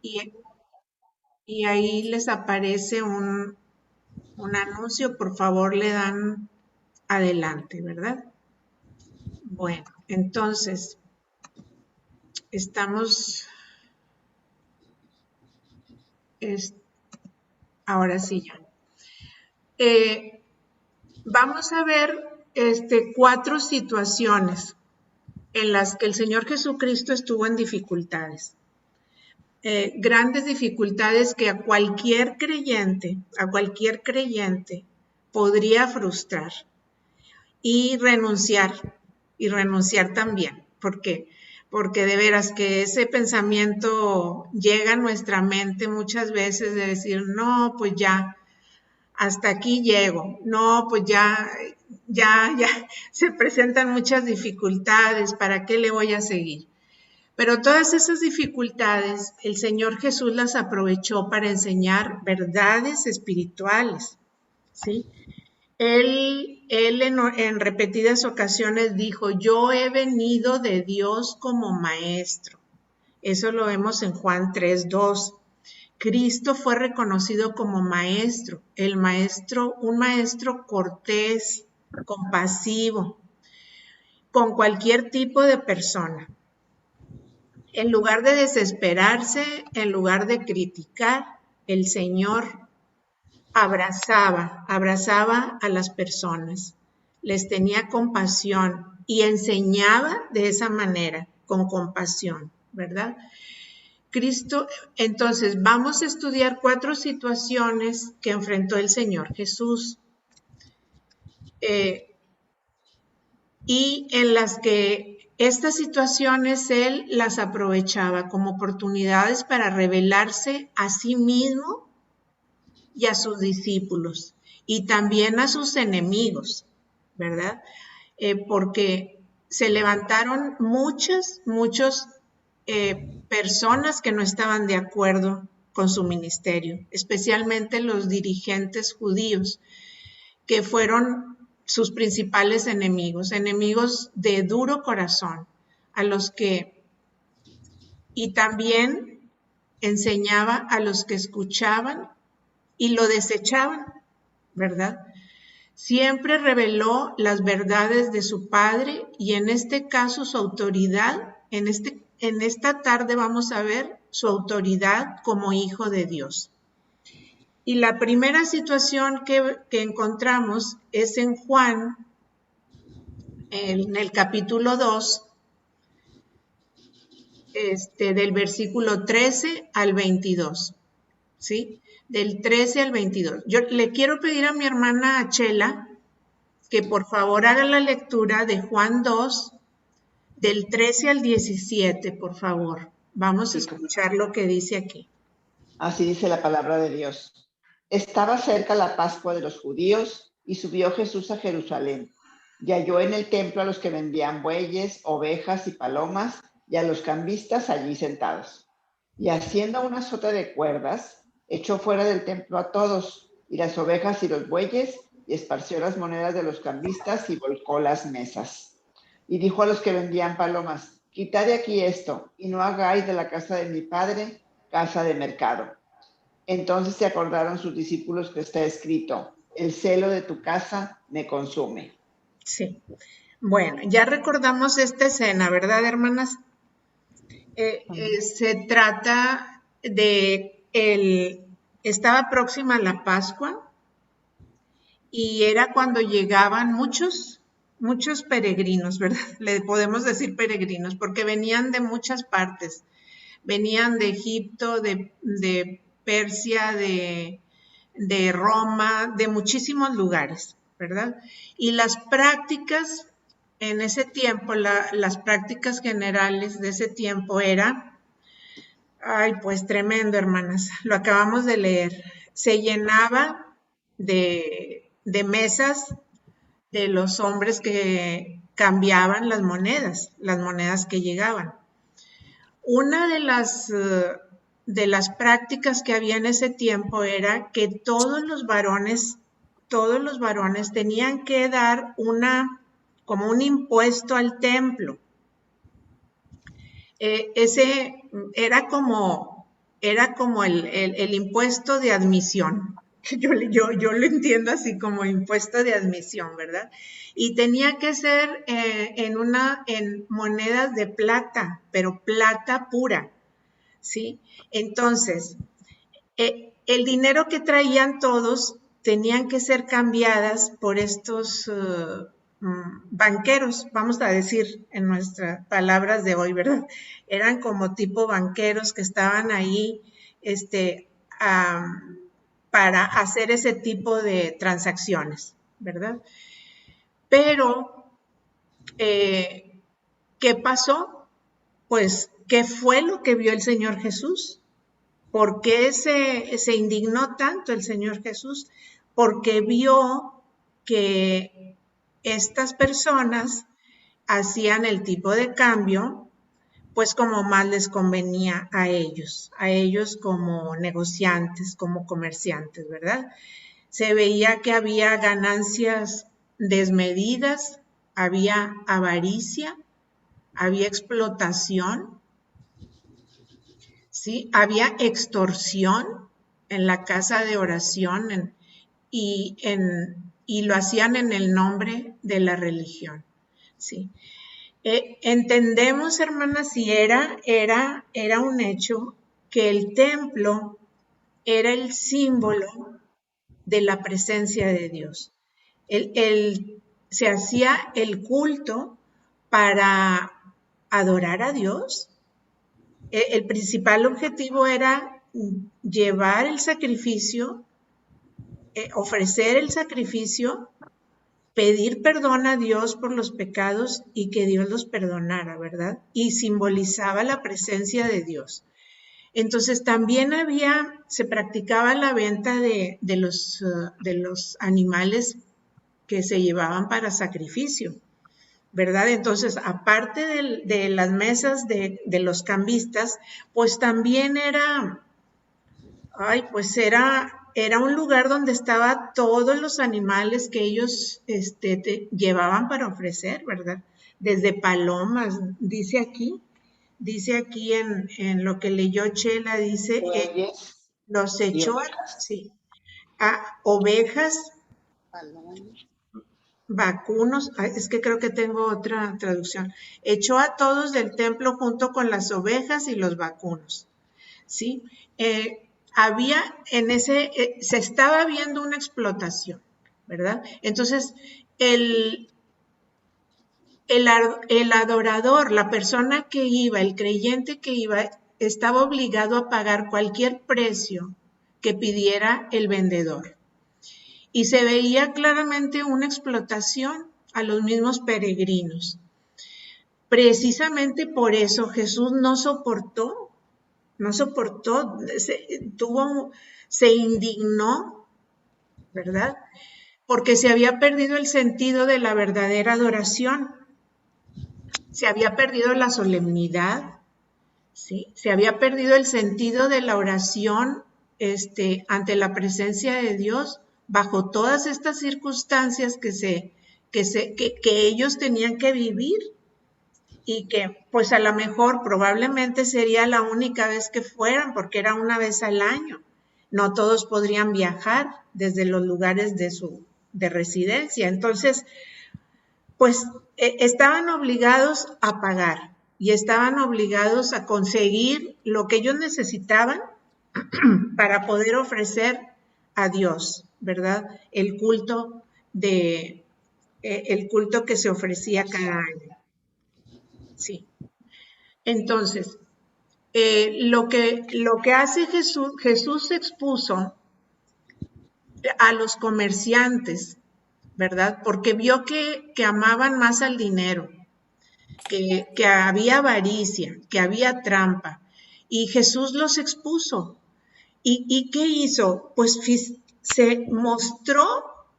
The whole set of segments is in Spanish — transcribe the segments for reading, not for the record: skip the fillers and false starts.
y, y ahí les aparece un anuncio, por favor le dan adelante, ¿verdad? Bueno, entonces, estamos, es, ahora sí ya. Vamos a ver 4 situaciones en las que el Señor Jesucristo estuvo en dificultades. Grandes dificultades que a cualquier creyente podría frustrar y renunciar también. ¿Por qué? Porque de veras que ese pensamiento llega a nuestra mente muchas veces de decir, no, pues ya, hasta aquí llego, no, pues ya se presentan muchas dificultades, ¿para qué le voy a seguir? Pero todas esas dificultades el Señor Jesús las aprovechó para enseñar verdades espirituales, ¿sí? Él en repetidas ocasiones dijo, yo he venido de Dios como maestro. Eso lo vemos en Juan 3:2. Cristo fue reconocido como maestro, un maestro cortés, compasivo, con cualquier tipo de persona. En lugar de desesperarse, en lugar de criticar, el Señor abrazaba a las personas, les tenía compasión y enseñaba de esa manera, con compasión, ¿verdad? Cristo, entonces vamos a estudiar 4 situaciones que enfrentó el Señor Jesús y en las que estas situaciones Él las aprovechaba como oportunidades para revelarse a sí mismo y a sus discípulos y también a sus enemigos, ¿verdad? Porque se levantaron muchas personas que no estaban de acuerdo con su ministerio, especialmente los dirigentes judíos, que fueron sus principales enemigos de duro corazón, a los que, y también enseñaba a los que escuchaban y lo desechaban, ¿verdad? Siempre reveló las verdades de su Padre y en este caso su autoridad, en esta tarde vamos a ver su autoridad como hijo de Dios. Y la primera situación que encontramos es en Juan, en el capítulo 2, del versículo 13 al 22, ¿sí? Del 13 al 22. Yo le quiero pedir a mi hermana Chela que por favor haga la lectura de Juan 2, del 13 al 17, por favor. Vamos a Sí, escuchar lo que dice aquí. Así dice la palabra de Dios. Estaba cerca la Pascua de los judíos y subió Jesús a Jerusalén. Y halló en el templo a los que vendían bueyes, ovejas y palomas y a los cambistas allí sentados. Y haciendo un azote de cuerdas, echó fuera del templo a todos, y las ovejas y los bueyes, y esparció las monedas de los cambistas y volcó las mesas. Y dijo a los que vendían palomas, quitad de aquí esto, y no hagáis de la casa de mi padre casa de mercado. Entonces se acordaron sus discípulos que está escrito, el celo de tu casa me consume. Sí. Bueno, ya recordamos esta escena, ¿verdad, hermanas? Se trata de estaba próxima la Pascua y era cuando llegaban muchos peregrinos, ¿verdad? Le podemos decir peregrinos porque venían de muchas partes. Venían de Egipto, de Persia, de Roma, de muchísimos lugares, ¿verdad? Y las prácticas en ese tiempo, las prácticas generales de ese tiempo era, ay, pues tremendo, hermanas, lo acabamos de leer, se llenaba de mesas de los hombres que cambiaban las monedas que llegaban. Una de las prácticas que había en ese tiempo era que todos los varones tenían que dar como un impuesto al templo. Ese era como era como el impuesto de admisión. Yo lo entiendo así como impuesto de admisión, ¿verdad? Y tenía que ser en monedas de plata, pero plata pura, ¿sí? Entonces, el dinero que traían todos tenían que ser cambiadas por estos banqueros, vamos a decir en nuestras palabras de hoy, ¿verdad? Eran como tipo banqueros que estaban ahí para hacer ese tipo de transacciones, ¿verdad? Pero, ¿qué pasó? Pues, ¿qué fue lo que vio el Señor Jesús? ¿Por qué se indignó tanto el Señor Jesús? Porque vio que estas personas hacían el tipo de cambio, pues como más les convenía a ellos como negociantes, como comerciantes, ¿verdad? Se veía que había ganancias desmedidas, había avaricia, había explotación, ¿sí? Había extorsión en la casa de oración y lo hacían en el nombre de la religión, ¿sí? Entendemos, hermanas, si era un hecho que el templo era el símbolo de la presencia de Dios. Se hacía el culto para adorar a Dios. El principal objetivo era llevar el sacrificio, ofrecer el sacrificio, pedir perdón a Dios por los pecados y que Dios los perdonara, ¿verdad? Y simbolizaba la presencia de Dios. Entonces también se practicaba la venta de los animales que se llevaban para sacrificio, ¿verdad? Entonces, aparte de las mesas de los cambistas, pues también era un lugar donde estaban todos los animales que ellos llevaban para ofrecer, ¿verdad? Desde palomas, dice aquí en lo que leyó Chela, dice, Bueyes los y echó, ovejas. sí, a ovejas, vacunos, es que creo que tengo otra traducción, echó a todos del templo junto con las ovejas y los vacunos, ¿sí? Había se estaba viendo una explotación, ¿verdad? Entonces, el adorador, la persona que iba, el creyente que iba, estaba obligado a pagar cualquier precio que pidiera el vendedor. Y se veía claramente una explotación a los mismos peregrinos. Precisamente por eso Jesús no soportó, se indignó, ¿verdad? Porque se había perdido el sentido de la verdadera adoración, se había perdido la solemnidad, ¿sí? Se había perdido el sentido de la oración ante la presencia de Dios bajo todas estas circunstancias que ellos tenían que vivir y que pues a lo mejor probablemente sería la única vez que fueran porque era una vez al año. No todos podrían viajar desde los lugares de residencia. Entonces, pues estaban obligados a pagar y estaban obligados a conseguir lo que ellos necesitaban para poder ofrecer a Dios, ¿verdad? El culto que se ofrecía cada año. Sí. Entonces, lo que hace Jesús expuso a los comerciantes, ¿verdad? Porque vio que amaban más al dinero, que había avaricia, que había trampa. Y Jesús los expuso. ¿Y qué hizo? Pues se mostró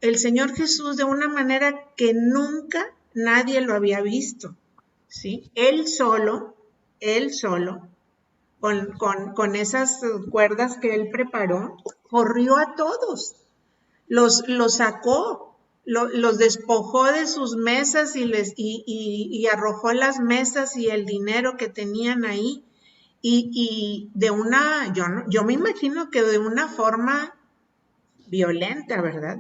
el Señor Jesús de una manera que nunca nadie lo había visto, ¿sí? Él solo, con esas cuerdas que él preparó, corrió a todos, los sacó, los despojó de sus mesas y arrojó las mesas y el dinero que tenían ahí y de una, yo me imagino que de una forma violenta, ¿verdad?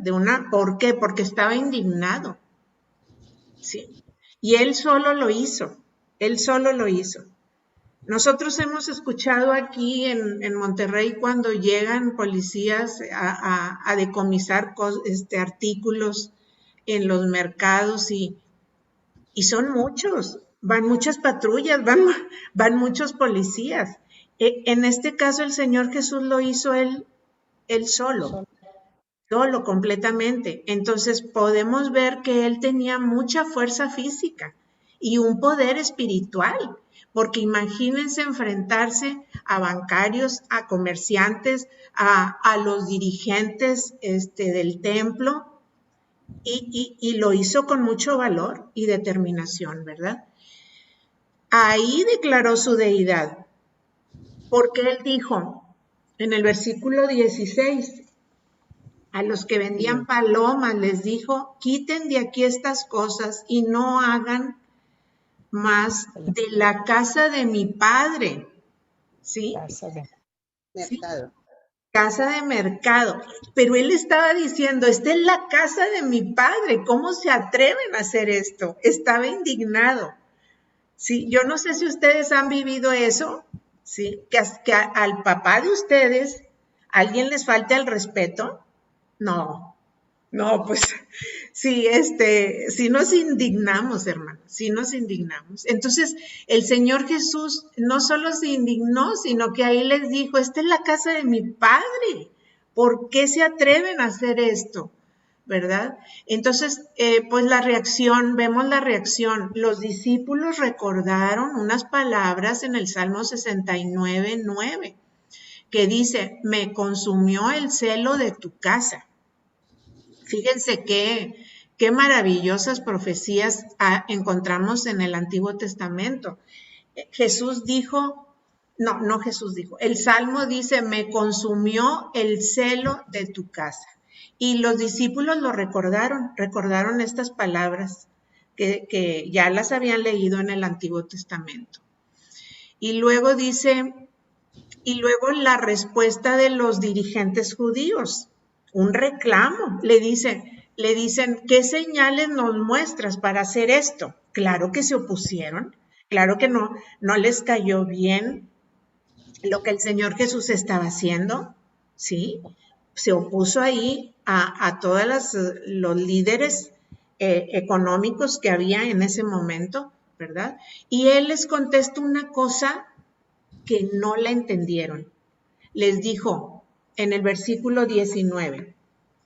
¿Por qué? Porque estaba indignado, ¿sí? Y él solo lo hizo, él solo lo hizo. Nosotros hemos escuchado aquí en Monterrey cuando llegan policías a decomisar artículos en los mercados y son muchos, van muchas patrullas, van muchos policías. En este caso el Señor Jesús lo hizo él solo completamente. Entonces podemos ver que él tenía mucha fuerza física y un poder espiritual, porque imagínense enfrentarse a bancarios, a comerciantes, a los dirigentes del templo, y lo hizo con mucho valor y determinación, ¿verdad? Ahí declaró su deidad, porque él dijo en el versículo 16, a los que vendían palomas les dijo, quiten de aquí estas cosas y no hagan más de la casa de mi padre, ¿sí? Casa de Mercado. ¿Sí? Casa de mercado. Pero él estaba diciendo, esta es la casa de mi padre, ¿cómo se atreven a hacer esto? Estaba indignado. Sí, yo no sé si ustedes han vivido eso, ¿sí? Que al papá de ustedes alguien les falte al respeto. No, pues sí, sí nos indignamos, hermano, sí nos indignamos. Entonces, el Señor Jesús no solo se indignó, sino que ahí les dijo, esta es la casa de mi Padre, ¿por qué se atreven a hacer esto? ¿Verdad? Entonces, pues vemos la reacción. Los discípulos recordaron unas palabras en el Salmo 69:9, que dice, me consumió el celo de tu casa. Fíjense qué maravillosas profecías encontramos en el Antiguo Testamento. Jesús dijo, no Jesús dijo, el Salmo dice, me consumió el celo de tu casa. Y los discípulos lo recordaron estas palabras que ya las habían leído en el Antiguo Testamento. Y luego la respuesta de los dirigentes judíos, un reclamo, le dicen, ¿qué señales nos muestras para hacer esto? Claro que se opusieron, claro que no les cayó bien lo que el Señor Jesús estaba haciendo, ¿sí? Se opuso ahí a todos los líderes económicos que había en ese momento, ¿verdad? Y él les contesta una cosa que no la entendieron. Les dijo en el versículo 19,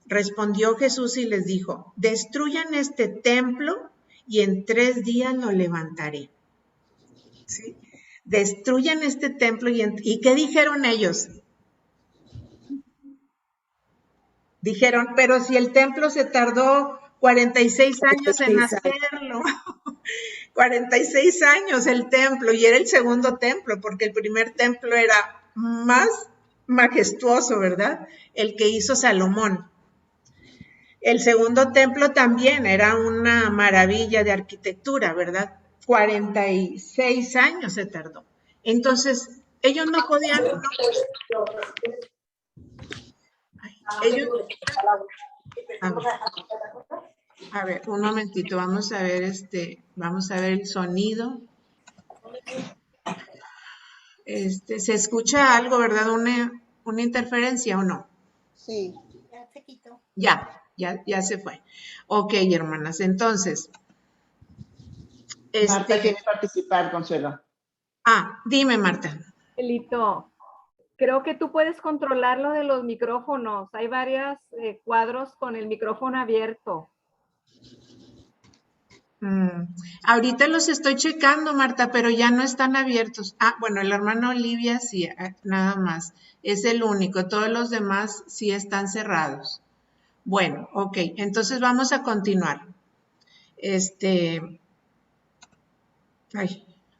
respondió Jesús y les dijo, destruyan este templo y en 3 días lo levantaré. ¿Sí? Destruyan este templo ¿y qué dijeron ellos? Dijeron, pero si el templo se tardó 46 años en hacerlo, 46 años el templo, y era el segundo templo, porque el primer templo era más majestuoso, ¿verdad? El que hizo Salomón. El segundo templo también era una maravilla de arquitectura, ¿verdad? 46 años se tardó. Entonces, ellos no podían... A ver, un momentito, vamos a ver el sonido. ¿Se escucha algo, verdad? ¿Una interferencia o no? Sí. Ya se quitó. Ya se fue. Ok, hermanas, entonces. Marta quiere participar, Consuelo. Dime, Marta. Elito, creo que tú puedes controlar lo de los micrófonos. Hay varios cuadros con el micrófono abierto. Ahorita los estoy checando, Marta, pero ya no están abiertos. Bueno, el hermano Olivia sí, nada más. Es el único. Todos los demás sí están cerrados. Bueno, ok. Entonces vamos a continuar.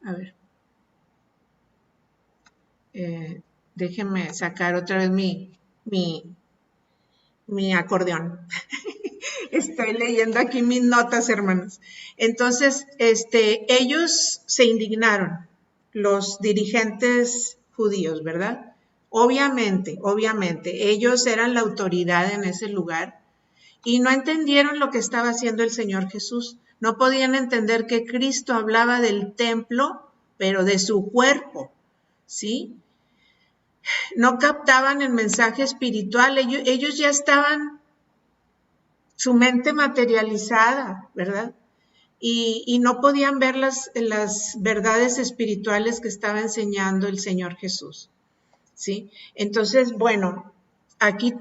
A ver. Déjenme sacar otra vez mi acordeón. Estoy leyendo aquí mis notas, hermanos. Entonces, ellos se indignaron, los dirigentes judíos, ¿verdad? Obviamente, ellos eran la autoridad en ese lugar y no entendieron lo que estaba haciendo el Señor Jesús. No podían entender que Cristo hablaba del templo, pero de su cuerpo, ¿sí? No captaban el mensaje espiritual, ellos ya estaban, su mente materializada, ¿verdad? Y no podían ver las verdades espirituales que estaba enseñando el Señor Jesús, ¿sí? Entonces, bueno, aquí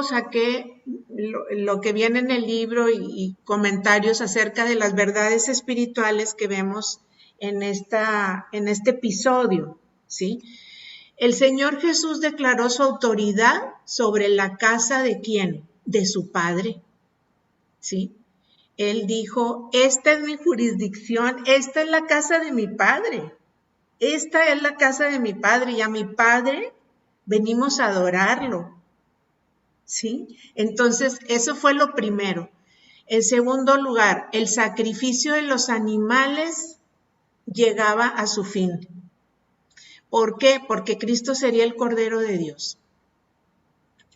saqué lo que viene en el libro y comentarios acerca de las verdades espirituales que vemos en este episodio, ¿sí? El Señor Jesús declaró su autoridad sobre la casa de ¿quién? De su Padre, ¿sí? Él dijo, esta es mi jurisdicción, esta es la casa de mi Padre, esta es la casa de mi Padre y a mi Padre venimos a adorarlo, ¿sí? Entonces, eso fue lo primero. En segundo lugar, el sacrificio de los animales llegaba a su fin. ¿Por qué? Porque Cristo sería el Cordero de Dios,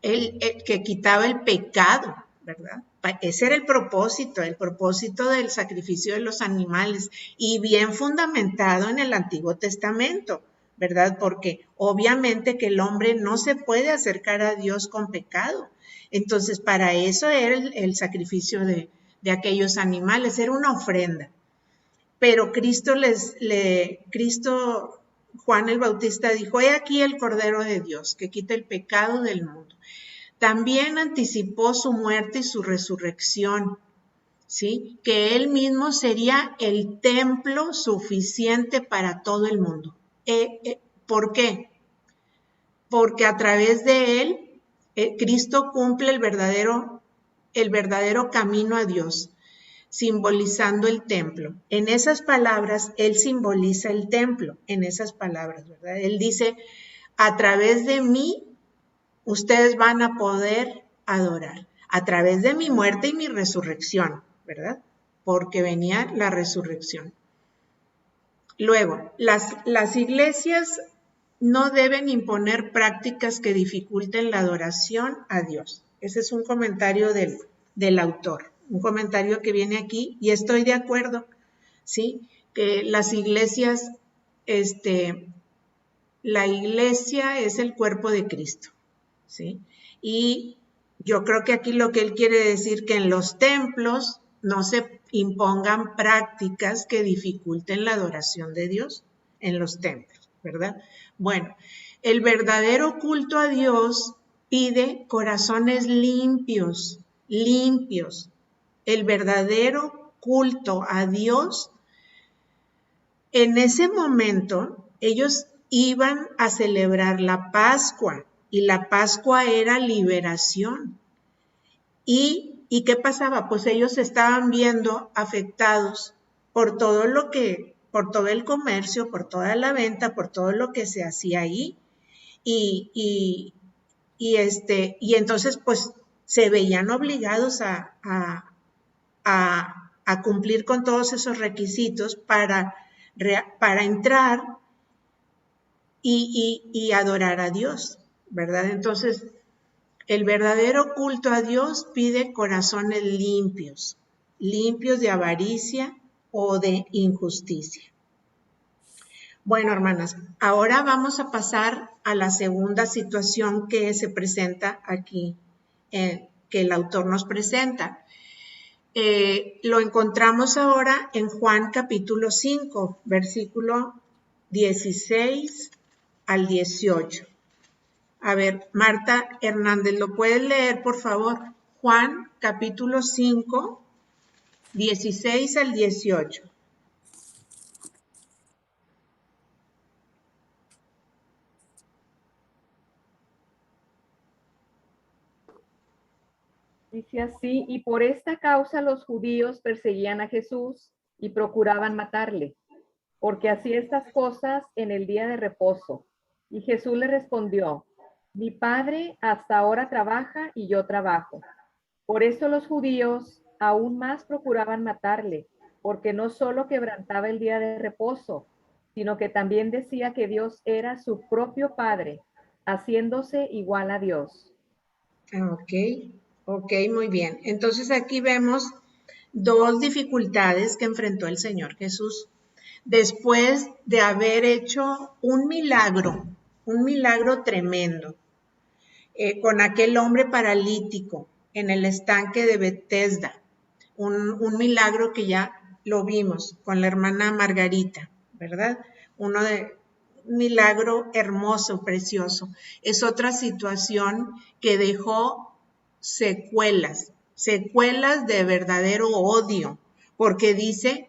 el que quitaba el pecado, ¿verdad? Ese era el propósito del sacrificio de los animales y bien fundamentado en el Antiguo Testamento, ¿verdad? Porque obviamente que el hombre no se puede acercar a Dios con pecado. Entonces, para eso era el sacrificio de aquellos animales, era una ofrenda. Pero Juan el Bautista dijo, he aquí el Cordero de Dios que quita el pecado del mundo. También anticipó su muerte y su resurrección, ¿sí? Que él mismo sería el templo suficiente para todo el mundo. ¿Por qué? Porque a través de él, Cristo cumple el verdadero camino a Dios, simbolizando el templo. En esas palabras, él simboliza el templo, en esas palabras, ¿verdad? Él dice, a través de mí, ustedes van a poder adorar a través de mi muerte y mi resurrección, ¿verdad? Porque venía la resurrección. Luego, las iglesias no deben imponer prácticas que dificulten la adoración a Dios. Ese es un comentario del autor, un comentario que viene aquí y estoy de acuerdo, ¿sí? Que las iglesias, la iglesia es el cuerpo de Cristo, ¿sí? Y yo creo que aquí lo que él quiere decir que en los templos no se impongan prácticas que dificulten la adoración de Dios en los templos, ¿verdad? Bueno, el verdadero culto a Dios pide corazones limpios. El verdadero culto a Dios, en ese momento, ellos iban a celebrar la Pascua, y la Pascua era liberación. ¿Y qué pasaba? Pues ellos se estaban viendo afectados por todo el comercio, por toda la venta, por todo lo que se hacía ahí. Y entonces pues se veían obligados a cumplir con todos esos requisitos para entrar y adorar a Dios, ¿verdad? Entonces, el verdadero culto a Dios pide corazones limpios de avaricia o de injusticia. Bueno, hermanas, ahora vamos a pasar a la segunda situación que se presenta aquí, que el autor nos presenta. Lo encontramos ahora en Juan capítulo 5, versículo 16 al 18. A ver, Marta Hernández, ¿lo puedes leer, por favor? Juan, capítulo 5, 16 al 18. Dice así, y por esta causa los judíos perseguían a Jesús y procuraban matarle, porque hacía estas cosas en el día de reposo. Y Jesús le respondió, mi Padre hasta ahora trabaja y yo trabajo. Por eso los judíos aún más procuraban matarle, porque no solo quebrantaba el día de reposo, sino que también decía que Dios era su propio Padre, haciéndose igual a Dios. Ok, muy bien. Entonces aquí vemos dos dificultades que enfrentó el Señor Jesús después de haber hecho un milagro tremendo, con aquel hombre paralítico en el estanque de Betesda, un milagro que ya lo vimos con la hermana Margarita, ¿verdad? Un milagro hermoso, precioso. Es otra situación que dejó secuelas de verdadero odio, porque dice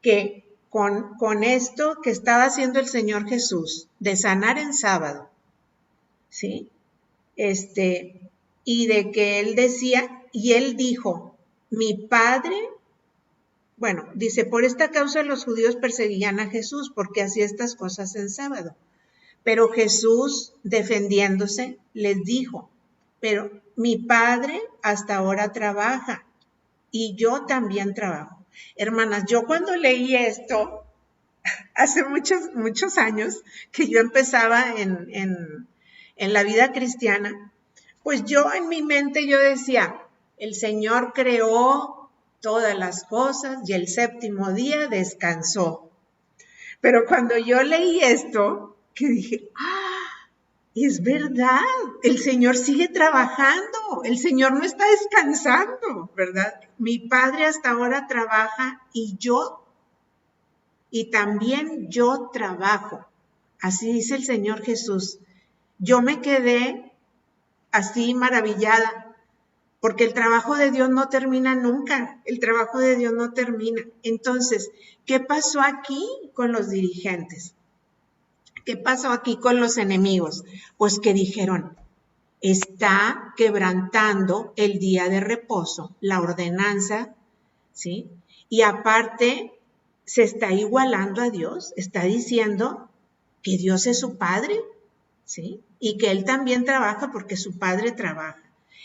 que con esto que estaba haciendo el Señor Jesús, de sanar en sábado, ¿sí? Y de que él decía, y él dijo, mi Padre, bueno, dice, por esta causa los judíos perseguían a Jesús porque hacía estas cosas en sábado. Pero Jesús, defendiéndose, les dijo, pero mi Padre hasta ahora trabaja y yo también trabajo. Hermanas, yo cuando leí esto, hace muchos años que yo empezaba en la vida cristiana, pues yo en mi mente yo decía, el Señor creó todas las cosas y el séptimo día descansó. Pero cuando yo leí esto, que dije, es verdad, el Señor sigue trabajando, el Señor no está descansando, ¿verdad? Mi Padre hasta ahora trabaja y también yo trabajo. Así dice el Señor Jesús. Yo me quedé así maravillada, porque el trabajo de Dios no termina nunca, el trabajo de Dios no termina. Entonces, ¿qué pasó aquí con los dirigentes? ¿Qué pasó aquí con los enemigos? Pues que dijeron, está quebrantando el día de reposo, la ordenanza, ¿sí? Y aparte, se está igualando a Dios, está diciendo que Dios es su Padre, ¿sí? Y que Él también trabaja porque su Padre trabaja.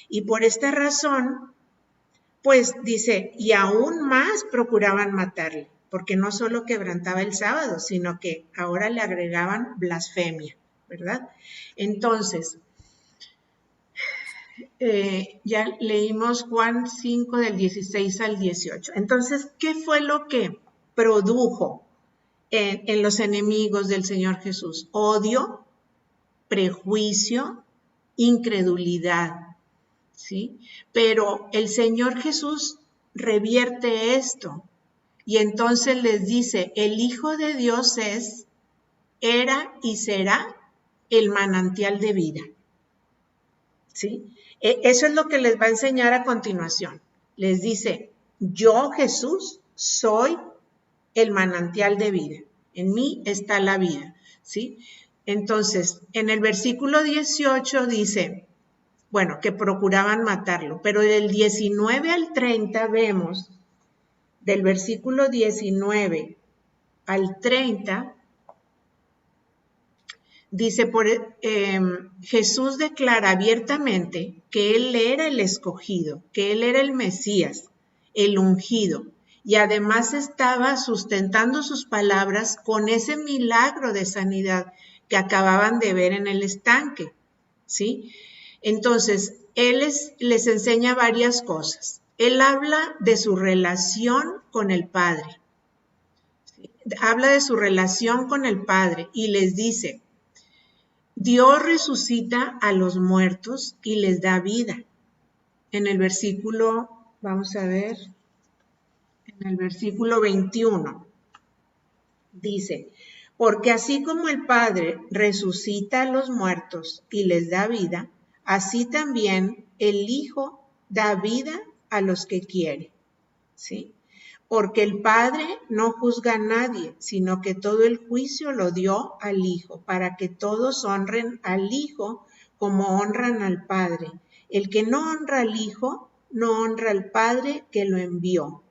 Y por esta razón, pues dice, y aún más procuraban matarle, porque no solo quebrantaba el sábado, sino que ahora le agregaban blasfemia, ¿verdad? Entonces, ya leímos Juan 5 del 16 al 18. Entonces, ¿qué fue lo que produjo en los enemigos del Señor Jesús? Odio, prejuicio, incredulidad, ¿sí? Pero el Señor Jesús revierte esto y entonces les dice, el Hijo de Dios era y será el manantial de vida, ¿sí? Eso es lo que les va a enseñar a continuación. Les dice, yo Jesús soy el manantial de vida, en mí está la vida, ¿sí? Entonces, en el versículo 18 dice, bueno, que procuraban matarlo, pero del 19 al 30 vemos, del versículo 19 al 30, dice, Jesús declara abiertamente que Él era el escogido, que Él era el Mesías, el ungido, y además estaba sustentando sus palabras con ese milagro de sanidad que acababan de ver en el estanque, ¿sí? Entonces, Él les enseña varias cosas. Él habla de su relación con el Padre, ¿sí? Habla de su relación con el Padre y les dice, Dios resucita a los muertos y les da vida. En el versículo, vamos a ver, en el versículo 21, dice, porque así como el Padre resucita a los muertos y les da vida, así también el Hijo da vida a los que quiere, ¿sí? Porque el Padre no juzga a nadie, sino que todo el juicio lo dio al Hijo, para que todos honren al Hijo como honran al Padre. El que no honra al Hijo, no honra al Padre que lo envió.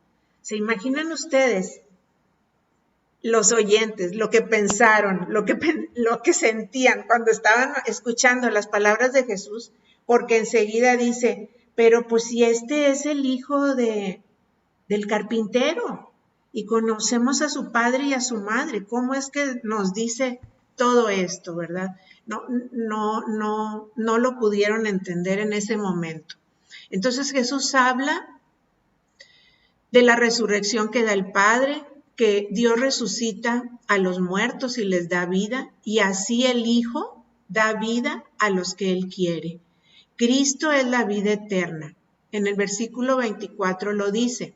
¿Se imaginan ustedes, los oyentes, lo que pensaron, lo que sentían cuando estaban escuchando las palabras de Jesús? Porque enseguida dice, pero pues si este es el hijo del carpintero, y conocemos a su padre y a su madre. ¿Cómo es que nos dice todo esto, verdad? No lo pudieron entender en ese momento. Entonces Jesús habla de la resurrección que da el Padre, que Dios resucita a los muertos y les da vida, y así el Hijo da vida a los que Él quiere. Cristo es la vida eterna. En el versículo 24 lo dice.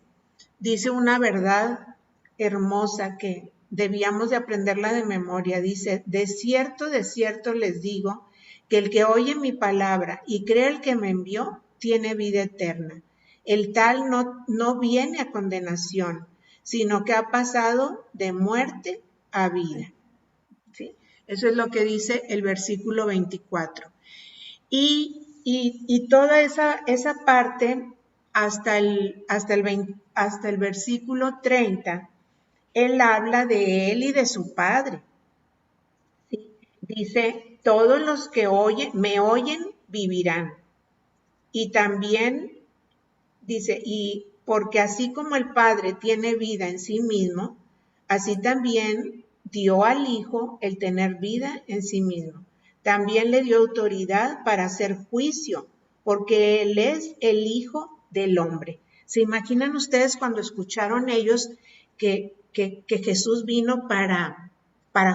Dice una verdad hermosa que debíamos de aprenderla de memoria. Dice, de cierto les digo, que el que oye mi palabra y cree el que me envió, tiene vida eterna. El tal no viene a condenación, sino que ha pasado de muerte a vida. ¿Sí? Eso es lo que dice el versículo 24. Y toda esa parte hasta el versículo 30, él habla de él y de su Padre. ¿Sí? Dice, todos los que me oyen vivirán. Y también dice, y porque así como el Padre tiene vida en sí mismo, así también dio al Hijo el tener vida en sí mismo. También le dio autoridad para hacer juicio, porque Él es el Hijo del Hombre. ¿Se imaginan ustedes cuando escucharon ellos que Jesús vino para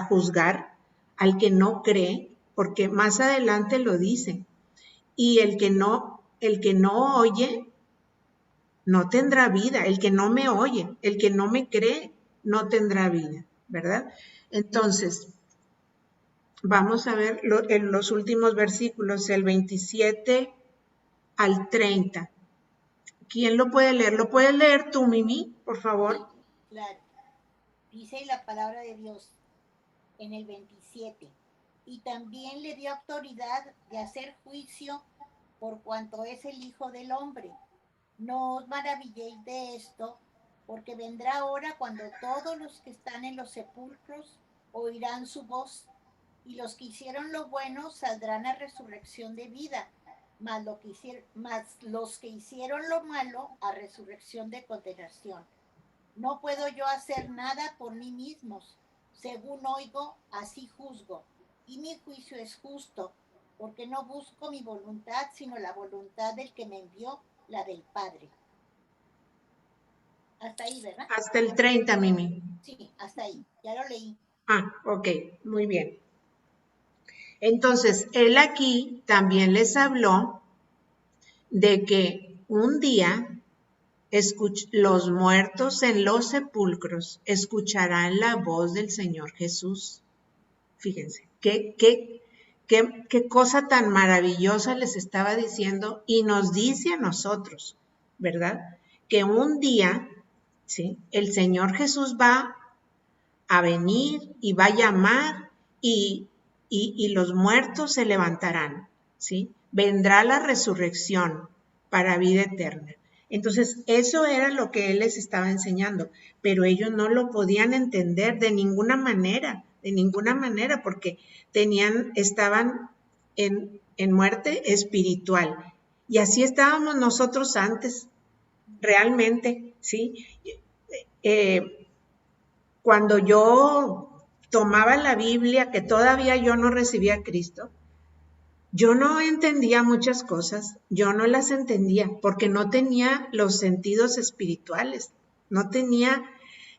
juzgar al que no cree? Porque más adelante lo dice. Y el que no oye, no tendrá vida. El que no me oye, el que no me cree, no tendrá vida, ¿verdad? Entonces, vamos a ver en los últimos versículos, el 27 al 30. ¿Quién lo puede leer? ¿Lo puedes leer tú, Mimi, por favor? Sí, claro. Dice la palabra de Dios en el 27. Y también le dio autoridad de hacer juicio por cuanto es el Hijo del Hombre. No os maravilléis de esto, porque vendrá hora cuando todos los que están en los sepulcros oirán su voz, y los que hicieron lo bueno saldrán a resurrección de vida, mas los que hicieron lo malo a resurrección de condenación. No puedo yo hacer nada por mí mismos. Según oigo, así juzgo. Y mi juicio es justo, porque no busco mi voluntad, sino la voluntad del que me envió, la del Padre. Hasta ahí, ¿verdad? Hasta el 30, Mimi. Sí, hasta ahí. Ya lo leí. Ah, ok, muy bien. Entonces, él aquí también les habló de que un día los muertos en los sepulcros escucharán la voz del Señor Jesús. Fíjense, qué cosa tan maravillosa les estaba diciendo y nos dice a nosotros, ¿verdad? Que un día, ¿sí?, el Señor Jesús va a venir y va a llamar y los muertos se levantarán, ¿sí? Vendrá la resurrección para vida eterna. Entonces, eso era lo que Él les estaba enseñando, pero ellos no lo podían entender de ninguna manera, porque estaban en muerte espiritual. Y así estábamos nosotros antes, realmente, ¿sí? Cuando yo tomaba la Biblia, que todavía yo no recibía a Cristo, yo no entendía muchas cosas, yo no las entendía porque no tenía los sentidos espirituales, no tenía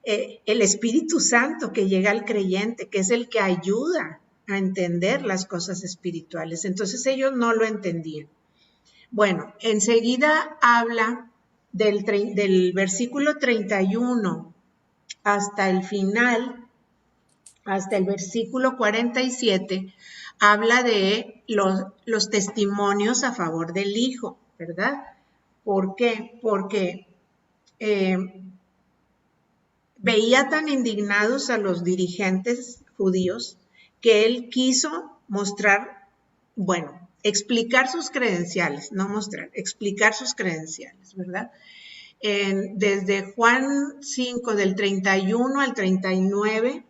el Espíritu Santo que llega al creyente, que es el que ayuda a entender las cosas espirituales. Entonces ellos no lo entendían. Bueno, enseguida habla del versículo 31 hasta el final, hasta el versículo 47, habla de los testimonios a favor del Hijo, ¿verdad? ¿Por qué? Porque veía tan indignados a los dirigentes judíos que él quiso explicar sus credenciales, explicar sus credenciales, ¿verdad? Desde Juan 5, del 31 al 39,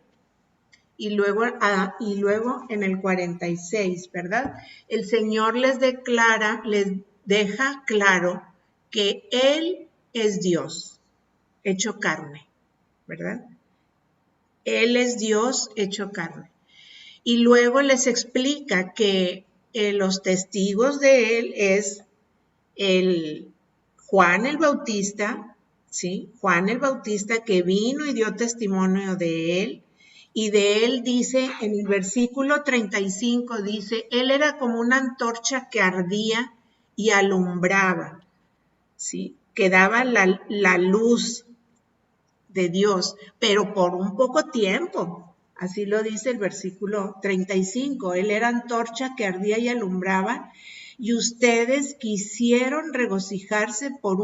y luego en el 46, ¿verdad? El Señor les deja claro que Él es Dios, hecho carne, ¿verdad? Él es Dios hecho carne. Y luego les explica que los testigos de él es el Juan el Bautista, ¿sí? Juan el Bautista que vino y dio testimonio de él. Y de él dice, en el versículo 35, dice, él era como una antorcha que ardía y alumbraba, ¿sí? Que daba la luz de Dios, pero por un poco tiempo. Así lo dice el versículo 35. Él era antorcha que ardía y alumbraba, y ustedes quisieron regocijarse por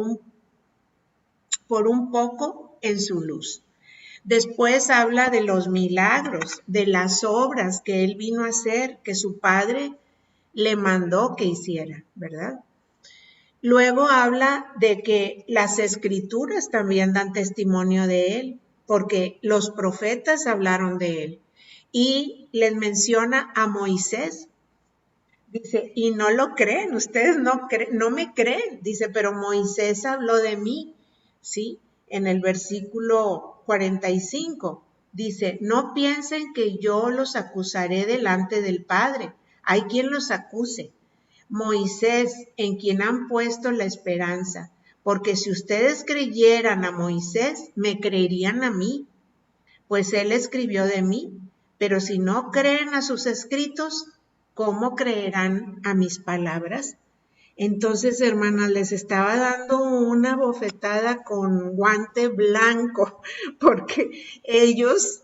un poco en su luz. Después habla de los milagros, de las obras que él vino a hacer, que su padre le mandó que hiciera, ¿verdad? Luego habla de que las escrituras también dan testimonio de él, porque los profetas hablaron de él. Y les menciona a Moisés. Dice, y no lo creen, ustedes no me creen. Dice, pero Moisés habló de mí, ¿sí? En el versículo 45 dice, no piensen que yo los acusaré delante del Padre. Hay quien los acuse. Moisés, en quien han puesto la esperanza, porque si ustedes creyeran a Moisés, me creerían a mí, pues él escribió de mí, pero si no creen a sus escritos, ¿cómo creerán a mis palabras? Entonces, hermanas, les estaba dando una bofetada con guante blanco, porque ellos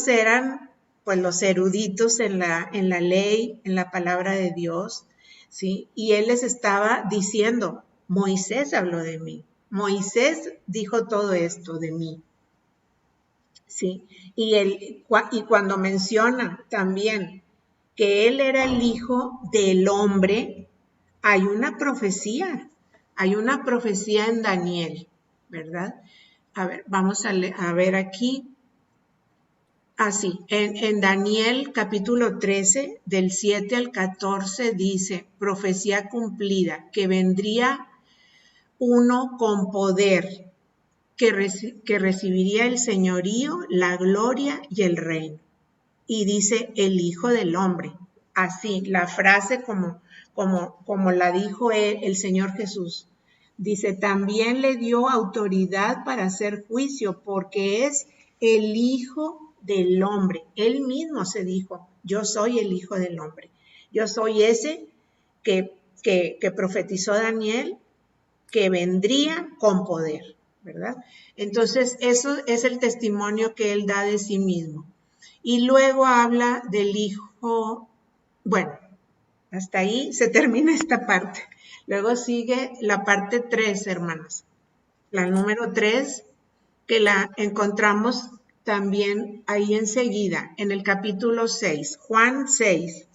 eran pues los eruditos en la ley, en la palabra de Dios, ¿sí? Y él les estaba diciendo, Moisés habló de mí, Moisés dijo todo esto de mí, ¿sí? Y cuando menciona también que él era el hijo del hombre, hay una profecía en Daniel, ¿verdad? A ver, vamos a ver aquí. Así, en Daniel capítulo 13, del 7 al 14, dice, profecía cumplida, que vendría uno con poder, que recibiría el señorío, la gloria y el reino. Y dice, el Hijo del Hombre. Así, la frase como la dijo el Señor Jesús. Dice, también le dio autoridad para hacer juicio, porque es el Hijo del Hombre. Él mismo se dijo, yo soy el Hijo del Hombre. Yo soy ese que profetizó Daniel, que vendría con poder, ¿verdad? Entonces, eso es el testimonio que él da de sí mismo. Y luego habla del Hijo, bueno, hasta ahí se termina esta parte. Luego sigue la parte 3, hermanas. La número 3, que la encontramos también ahí enseguida, en el capítulo 6, Juan 6.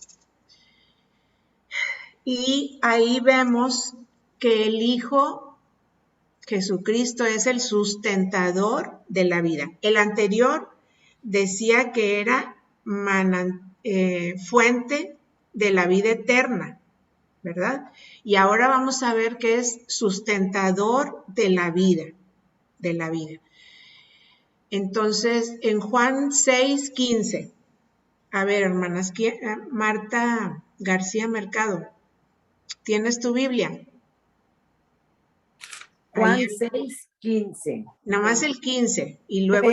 Y ahí vemos que el Hijo Jesucristo es el sustentador de la vida. El anterior decía que era fuente de la vida eterna, ¿verdad? Y ahora vamos a ver que es sustentador de la vida, Entonces, en Juan 6:15, a ver, hermanas, Marta García Mercado, ¿tienes tu Biblia? Juan 6:15. Nada más el 15 y luego...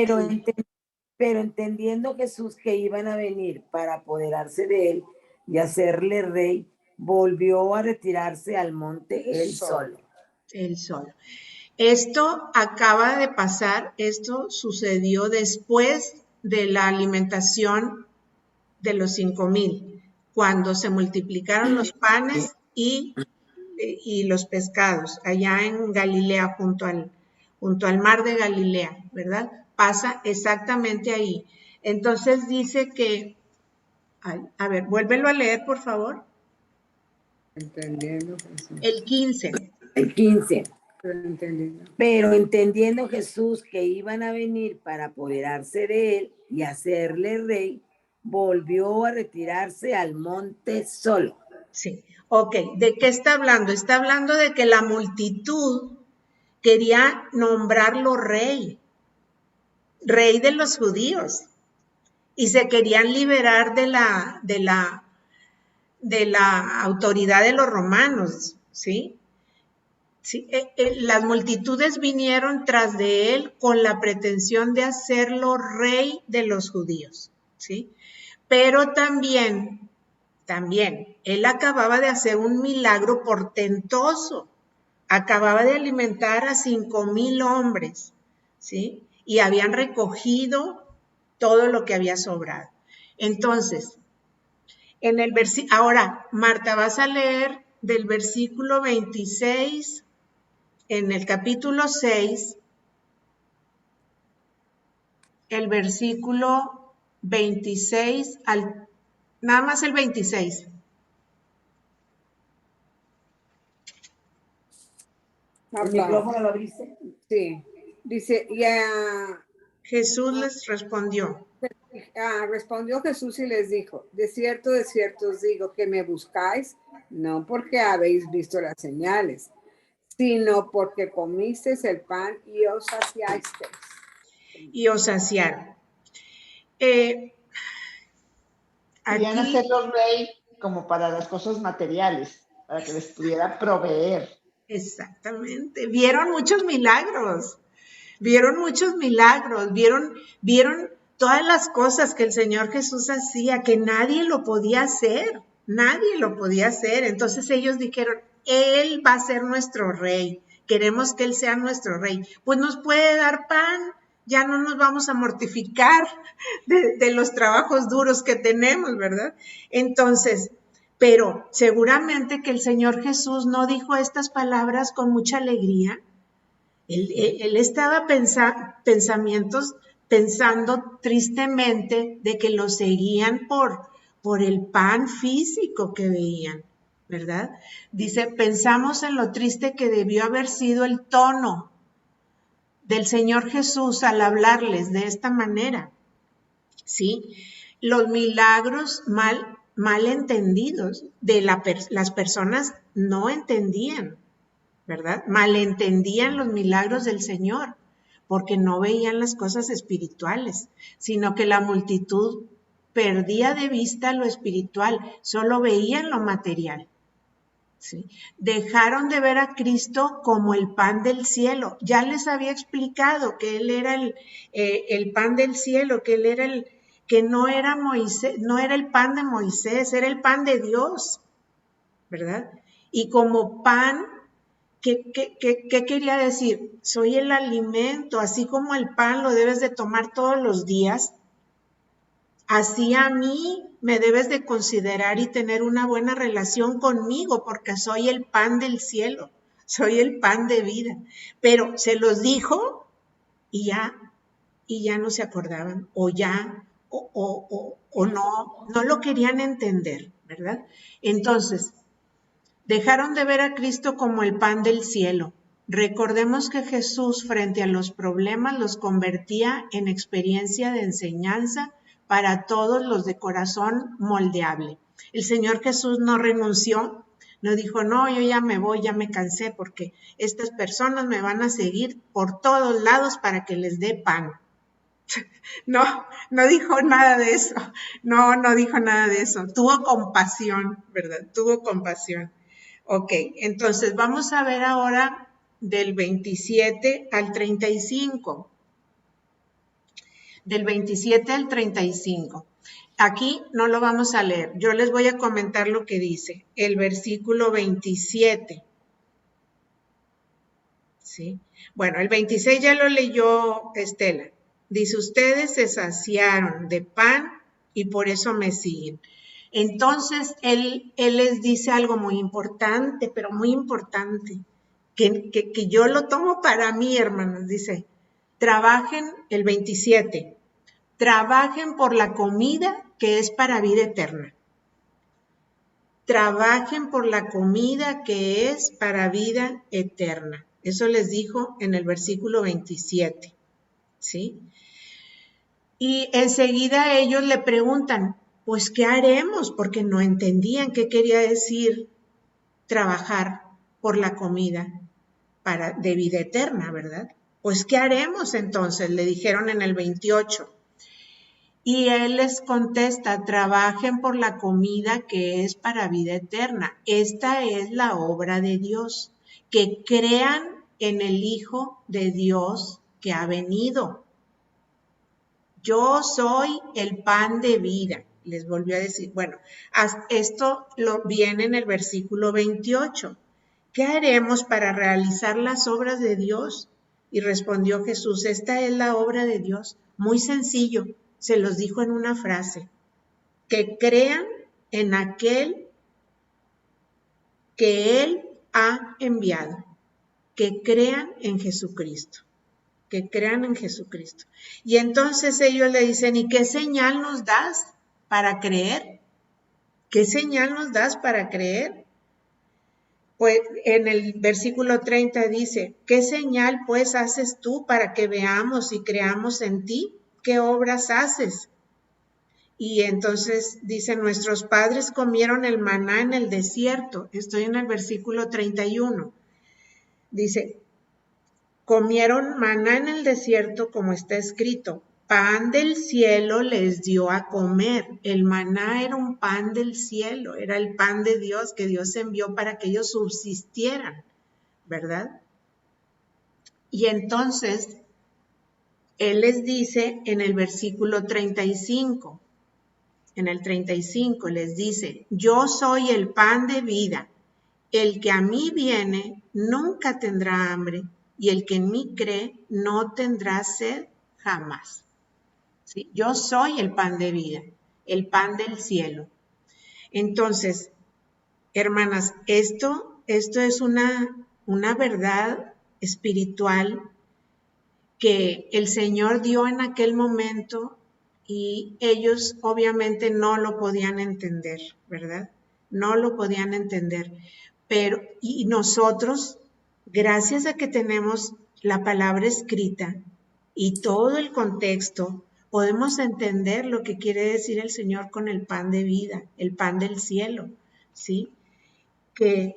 Pero entendiendo Jesús que iban a venir para apoderarse de él y hacerle rey, volvió a retirarse al monte él solo. Él solo. Esto acaba de pasar, esto sucedió después de la alimentación de los 5,000, cuando se multiplicaron los panes y los pescados, allá en Galilea, junto al mar de Galilea, ¿verdad? Pasa exactamente ahí. Entonces dice que, a ver, vuélvelo a leer, por favor. Entendiendo Jesús. El 15. El 15. Entendiendo. Pero entendiendo Jesús que iban a venir para apoderarse de él y hacerle rey, volvió a retirarse al monte solo. Sí, ok. ¿De qué está hablando? Está hablando de que la multitud quería nombrarlo rey. rey de los judíos, y se querían liberar de la autoridad de los romanos, ¿sí? Sí, las multitudes vinieron tras de él con la pretensión de hacerlo rey de los judíos, ¿sí? Pero también, él acababa de hacer un milagro portentoso, acababa de alimentar a 5,000 hombres, ¿sí? Y habían recogido todo lo que había sobrado. Entonces, ahora, Marta, vas a leer del versículo 26 en el capítulo 6, el versículo 26 nada más el 26. ¿El micrófono lo abriste? Sí. Dice, Jesús les respondió. Respondió Jesús y les dijo, de cierto os digo que me buscáis, no porque habéis visto las señales, sino porque comisteis el pan y os saciasteis. Y os saciaron. Querían hacerlo rey como para las cosas materiales, para que les pudiera proveer. Exactamente. Vieron muchos milagros, vieron todas las cosas que el Señor Jesús hacía, que nadie lo podía hacer. Entonces ellos dijeron, Él va a ser nuestro rey, queremos que Él sea nuestro rey. Pues nos puede dar pan, ya no nos vamos a mortificar de los trabajos duros que tenemos, ¿verdad? Entonces, pero seguramente que el Señor Jesús no dijo estas palabras con mucha alegría. Él estaba pensando tristemente de que lo seguían por el pan físico que veían, ¿verdad? Dice, pensamos en lo triste que debió haber sido el tono del Señor Jesús al hablarles de esta manera, ¿sí? Los milagros mal entendidos de las personas no entendían, ¿verdad? Malentendían los milagros del Señor, porque no veían las cosas espirituales, sino que la multitud perdía de vista lo espiritual, solo veían lo material. ¿Sí? Dejaron de ver a Cristo como el pan del cielo. Ya les había explicado que Él era el pan del cielo, que Él era que no era Moisés, no era el pan de Moisés, era el pan de Dios, ¿verdad? Y como pan, ¿qué quería decir? Soy el alimento, así como el pan lo debes de tomar todos los días, así a mí me debes de considerar y tener una buena relación conmigo, porque soy el pan del cielo, soy el pan de vida. Pero se los dijo y ya no se acordaban, o no lo querían entender, ¿verdad? Entonces, dejaron de ver a Cristo como el pan del cielo. Recordemos que Jesús, frente a los problemas, los convertía en experiencia de enseñanza para todos los de corazón moldeable. El Señor Jesús no renunció, no dijo, no, yo ya me voy, ya me cansé, porque estas personas me van a seguir por todos lados para que les dé pan. No dijo nada de eso, no dijo nada de eso. Tuvo compasión, ¿verdad? Tuvo compasión. Ok, entonces vamos a ver ahora del 27 al 35. Del 27 al 35. Aquí no lo vamos a leer. Yo les voy a comentar lo que dice el versículo 27. ¿Sí? Bueno, el 26 ya lo leyó Estela. Dice, ustedes se saciaron de pan y por eso me siguen. Entonces, él les dice algo muy importante, pero muy importante, que yo lo tomo para mí, hermanos. Dice, trabajen, el 27, trabajen por la comida que es para vida eterna. Trabajen por la comida que es para vida eterna. Eso les dijo en el versículo 27, ¿sí? Y enseguida ellos le preguntan, pues, ¿qué haremos? Porque no entendían qué quería decir trabajar por la comida de vida eterna, ¿verdad? Pues, ¿qué haremos entonces? Le dijeron en el 28. Y él les contesta, trabajen por la comida que es para vida eterna. Esta es la obra de Dios, que crean en el Hijo de Dios que ha venido. Yo soy el pan de vida, les volvió a decir. Bueno, esto lo viene en el versículo 28. ¿Qué haremos para realizar las obras de Dios? Y respondió Jesús, esta es la obra de Dios. Muy sencillo, se los dijo en una frase, que crean en aquel que Él ha enviado, que crean en Jesucristo. Que crean en Jesucristo. Y entonces ellos le dicen, ¿y qué señal nos das para creer? ¿Qué señal nos das para creer? Pues en el versículo 30 dice, ¿qué señal pues haces tú para que veamos y creamos en ti? ¿Qué obras haces? Y entonces dice, nuestros padres comieron el maná en el desierto. Estoy en el versículo 31. Dice, comieron maná en el desierto, como está escrito, pan del cielo les dio a comer. El maná era un pan del cielo, era el pan de Dios que Dios envió para que ellos subsistieran, ¿verdad? Y entonces, Él les dice en el versículo 35, en el 35 les dice, yo soy el pan de vida, el que a mí viene nunca tendrá hambre, y el que en mí cree no tendrá sed jamás. ¿Sí? Yo soy el pan de vida, el pan del cielo. Entonces, hermanas, esto es una verdad espiritual que el Señor dio en aquel momento y ellos obviamente no lo podían entender, ¿verdad? No lo podían entender. Pero, y nosotros, gracias a que tenemos la palabra escrita y todo el contexto, podemos entender lo que quiere decir el Señor con el pan de vida, el pan del cielo, ¿sí? Que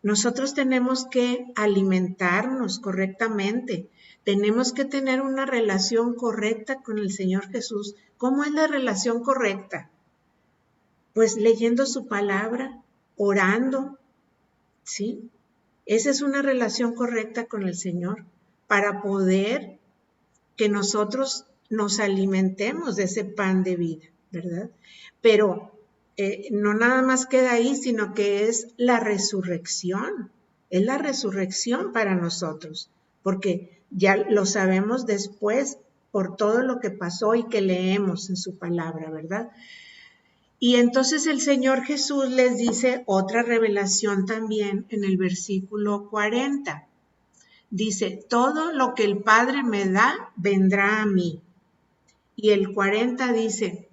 nosotros tenemos que alimentarnos correctamente, tenemos que tener una relación correcta con el Señor Jesús. ¿Cómo es la relación correcta? Pues leyendo su palabra, orando, ¿sí? Esa es una relación correcta con el Señor para poder que nosotros nos alimentemos de ese pan de vida, ¿verdad? Pero no nada más queda ahí, sino que es la resurrección para nosotros, porque ya lo sabemos después por todo lo que pasó y que leemos en su palabra, ¿verdad? Y entonces el Señor Jesús les dice otra revelación también en el versículo 40. Dice, todo lo que el Padre me da, vendrá a mí. Y el 40 dice,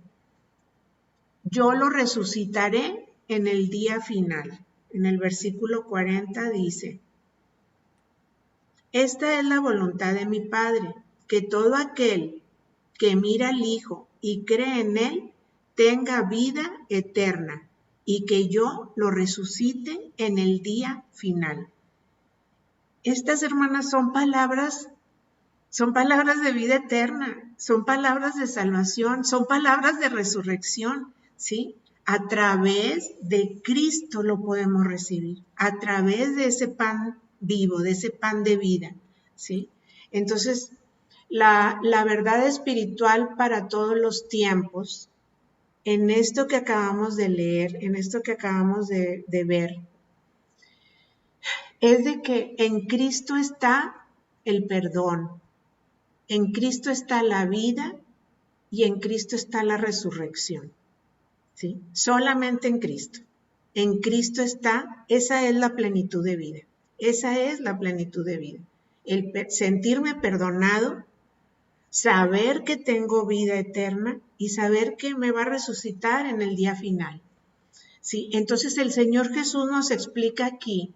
yo lo resucitaré en el día final. En el versículo 40 dice, esta es la voluntad de mi Padre, que todo aquel que mira al Hijo y cree en Él, tenga vida eterna, y que yo lo resucite en el día final. Estas, hermanas, son palabras de vida eterna, son palabras de salvación, son palabras de resurrección, ¿sí? A través de Cristo lo podemos recibir, a través de ese pan vivo, de ese pan de vida, ¿sí? Entonces, la verdad espiritual para todos los tiempos, en esto que acabamos de leer, en esto que acabamos de ver, es de que en Cristo está el perdón, en Cristo está la vida y en Cristo está la resurrección, ¿sí? Solamente en Cristo. En Cristo está, esa es la plenitud de vida, esa es la plenitud de vida. El sentirme perdonado, saber que tengo vida eterna y saber que me va a resucitar en el día final, ¿sí? Entonces el Señor Jesús nos explica aquí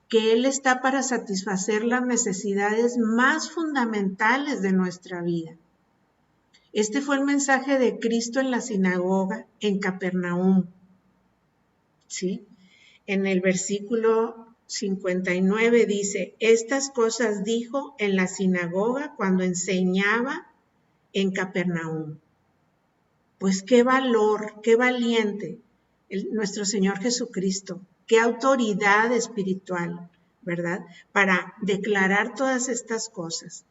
que Él está para satisfacer las necesidades más fundamentales de nuestra vida. Este fue el mensaje de Cristo en la sinagoga en Capernaum, ¿sí? En el versículo 59 dice, estas cosas dijo en la sinagoga cuando enseñaba en Capernaum. Pues qué valor, qué valiente nuestro Señor Jesucristo, qué autoridad espiritual, ¿verdad? Para declarar todas estas cosas.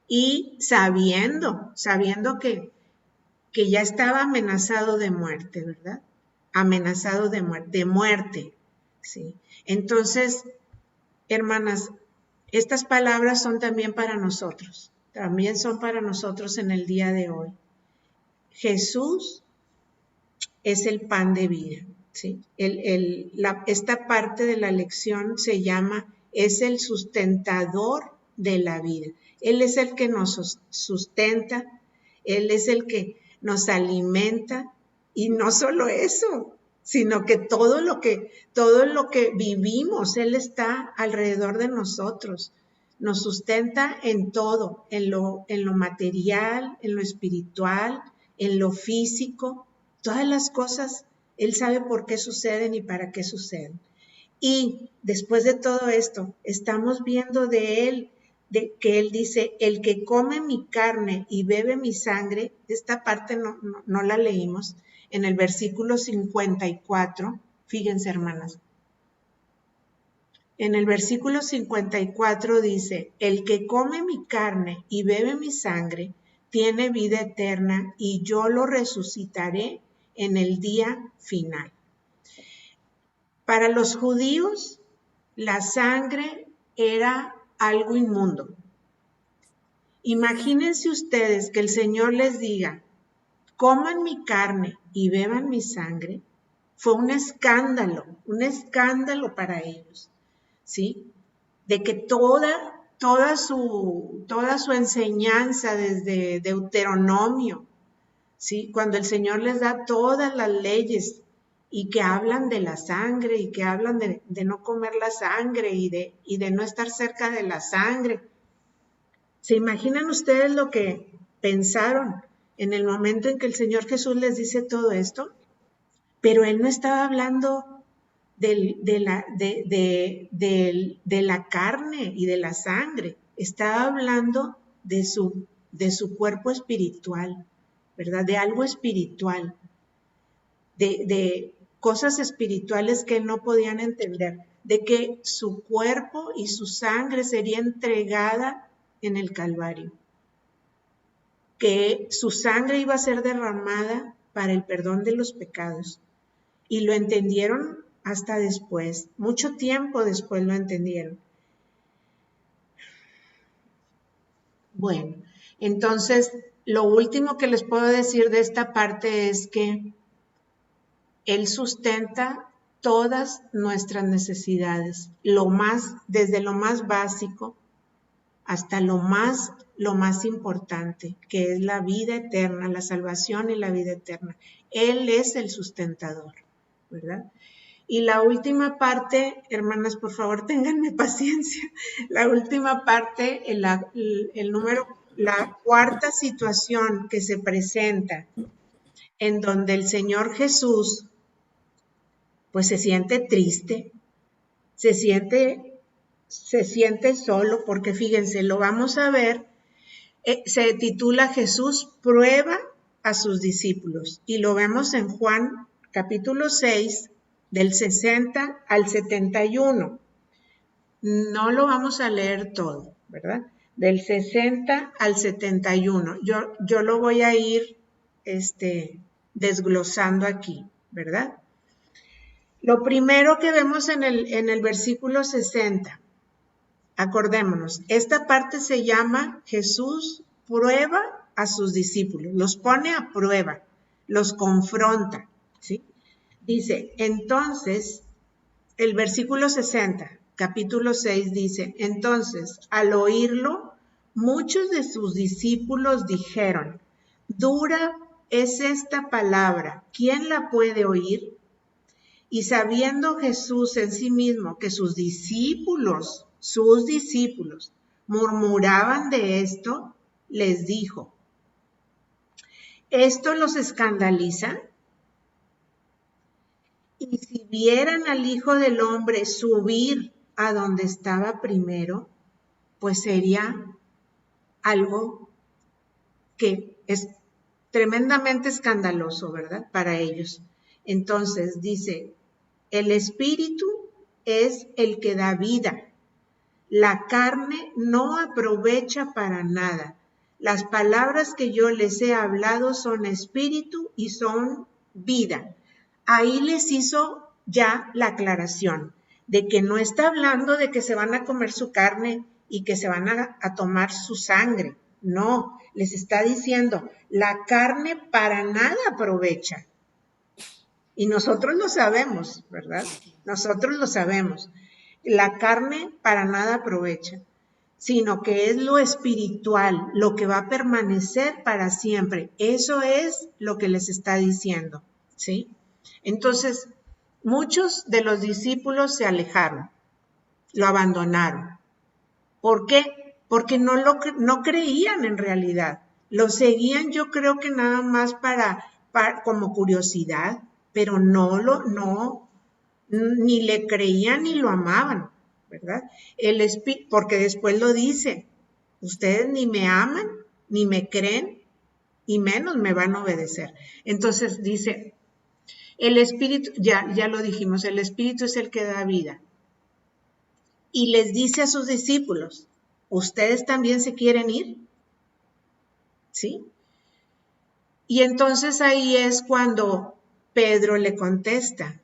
Y sabiendo que ya estaba amenazado de muerte, ¿verdad? Amenazado de muerte, ¿sí? Entonces, hermanas, estas palabras son también para nosotros, también son para nosotros en el día de hoy. Jesús es el pan de vida, ¿sí? Esta parte de la lección se llama, es el sustentador de la vida. Él es el que nos sustenta, Él es el que nos alimenta, y no solo eso, sino que todo lo que vivimos, Él está alrededor de nosotros. Nos sustenta en todo, en lo material, en lo espiritual, en lo físico. Todas las cosas, Él sabe por qué suceden y para qué suceden. Y después de todo esto, estamos viendo de Él, de que Él dice, el que come mi carne y bebe mi sangre, esta parte no la leímos, en el versículo 54, fíjense hermanas, en el versículo 54 dice, el que come mi carne y bebe mi sangre, tiene vida eterna y yo lo resucitaré en el día final. Para los judíos, la sangre era algo inmundo. Imagínense ustedes que el Señor les diga, coman mi carne y beban mi sangre. Fue un escándalo para ellos, ¿sí? De que toda su enseñanza desde Deuteronomio, ¿sí? Cuando el Señor les da todas las leyes y que hablan de la sangre y que hablan de no comer la sangre y de no estar cerca de la sangre. ¿Se imaginan ustedes lo que pensaron en el momento en que el Señor Jesús les dice todo esto? Pero Él no estaba hablando de la carne y de la sangre, estaba hablando de su cuerpo espiritual, ¿verdad? De algo espiritual, de cosas espirituales que no podían entender, de que su cuerpo y su sangre sería entregada en el Calvario, que su sangre iba a ser derramada para el perdón de los pecados. Y lo entendieron hasta después, mucho tiempo después lo entendieron. Bueno, entonces lo último que les puedo decir de esta parte es que Él sustenta todas nuestras necesidades, desde lo más básico hasta lo más importante, que es la vida eterna, la salvación y la vida eterna. Él es el sustentador, ¿verdad? Y la última parte, hermanas, por favor, ténganme paciencia. La última parte, la cuarta situación que se presenta, en donde el Señor Jesús, pues se siente triste, se siente solo, porque fíjense, lo vamos a ver, se titula Jesús prueba a sus discípulos, y lo vemos en Juan capítulo 6, del 60 al 71. No lo vamos a leer todo, ¿verdad? Del 60 al 71. Yo lo voy a ir desglosando aquí, ¿verdad? Lo primero que vemos en el versículo 60, acordémonos, esta parte se llama Jesús prueba a sus discípulos, los pone a prueba, los confronta, ¿sí? Dice, entonces, el versículo 60, capítulo 6 dice, entonces, al oírlo, muchos de sus discípulos dijeron, dura es esta palabra, ¿quién la puede oír? Y sabiendo Jesús en sí mismo que sus discípulos, murmuraban de esto, les dijo, ¿esto los escandaliza? Y si vieran al Hijo del Hombre subir a donde estaba primero, pues sería algo que es tremendamente escandaloso, ¿verdad? Para ellos. Entonces dice, el espíritu es el que da vida. La carne no aprovecha para nada. Las palabras que yo les he hablado son espíritu y son vida. Ahí les hizo ya la aclaración de que no está hablando de que se van a comer su carne y que se van a tomar su sangre. No, les está diciendo, la carne para nada aprovecha. Y nosotros lo sabemos, ¿verdad? Nosotros lo sabemos. La carne para nada aprovecha, sino que es lo espiritual, lo que va a permanecer para siempre. Eso es lo que les está diciendo, ¿sí? Entonces, muchos de los discípulos se alejaron, lo abandonaron. ¿Por qué? Porque no creían en realidad. Lo seguían, yo creo que nada más para como curiosidad, pero ni le creían ni lo amaban, ¿verdad? Porque después lo dice, ustedes ni me aman, ni me creen, y menos me van a obedecer. Entonces dice, el espíritu, ya lo dijimos, el espíritu es el que da vida. Y les dice a sus discípulos, ¿ustedes también se quieren ir? ¿Sí? Y entonces ahí es cuando Pedro le contesta,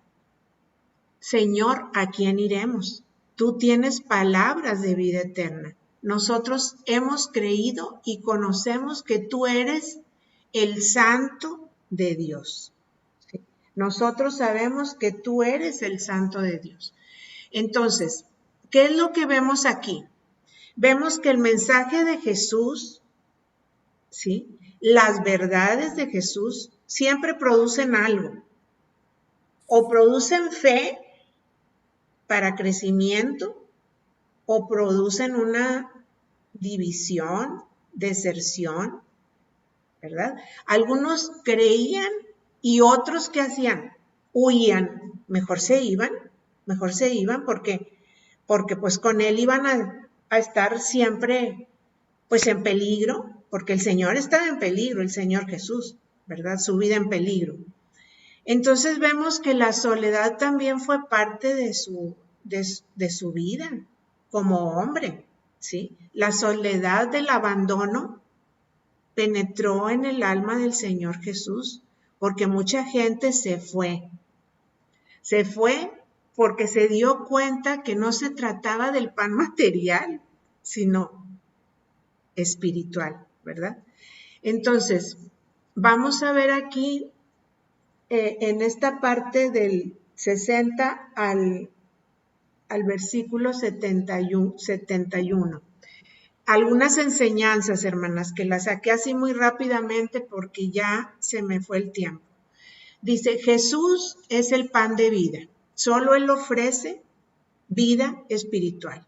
Señor, ¿a quién iremos? Tú tienes palabras de vida eterna. Nosotros hemos creído y conocemos que tú eres el Santo de Dios. ¿Sí? Nosotros sabemos que tú eres el Santo de Dios. Entonces, ¿qué es lo que vemos aquí? Vemos que el mensaje de Jesús, ¿sí? Las verdades de Jesús siempre producen algo. O producen fe para crecimiento, o producen una división, deserción, ¿verdad? Algunos creían y otros ¿qué hacían? Huían, mejor se iban porque pues con él iban a estar siempre pues en peligro, porque el Señor estaba en peligro, el Señor Jesús, ¿verdad? Su vida en peligro. Entonces vemos que la soledad también fue parte de su vida como hombre, ¿sí? La soledad del abandono penetró en el alma del Señor Jesús, porque mucha gente se fue. Se fue porque se dio cuenta que no se trataba del pan material, sino espiritual, ¿verdad? Entonces, vamos a ver aquí en esta parte del 60 al versículo 71. Algunas enseñanzas, hermanas, que las saqué así muy rápidamente porque ya se me fue el tiempo. Dice, Jesús es el pan de vida. Solo Él ofrece vida espiritual.